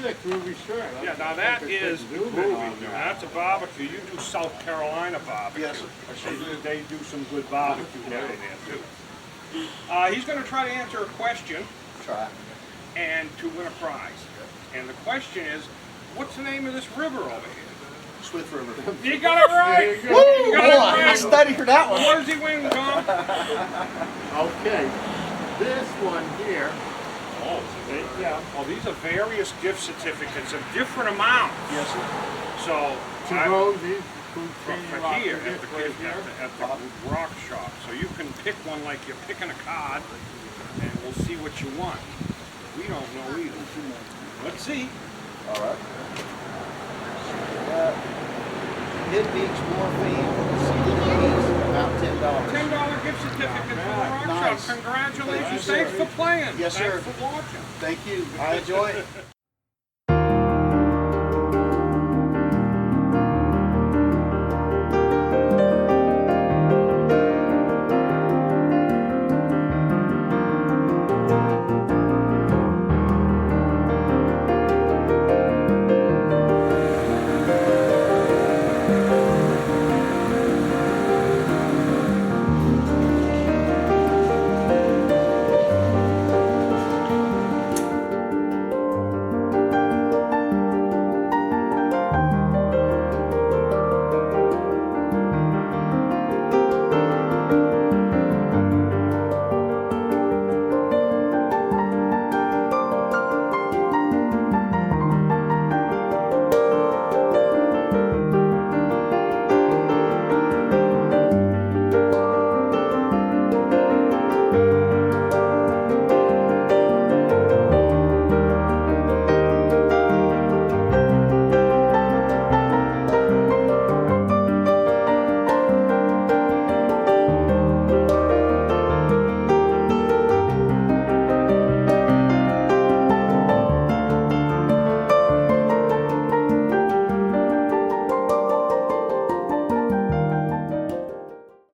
like Ruby shirt. Yeah, now that is groovy. That's a barbecue. You do South Carolina barbecue. Yes, sir. They do some good barbecue down there too. He's going to try to answer a question Try. and to win a prize. And the question is, what's the name of this river over here? Swift River. You got it right. Woo! You got it Boy, I right. studied for that one. What does he win, Tom? Okay, this one here. Oh, yeah. Oh, these are various gift certificates of different amounts. Yes, sir. So, To I- Rosie's from here at the rock shop. So you can pick one like you're picking a card, and we'll see what you want. We don't know either. Let's see. All right. Hid Beach Morphine, CDs, about $10. $10 gift certificate for the rock Nice. shop. Congratulations. Thank you, Thanks sir. for playing. Yes, sir. Thanks for watching. Thank you. I enjoy it.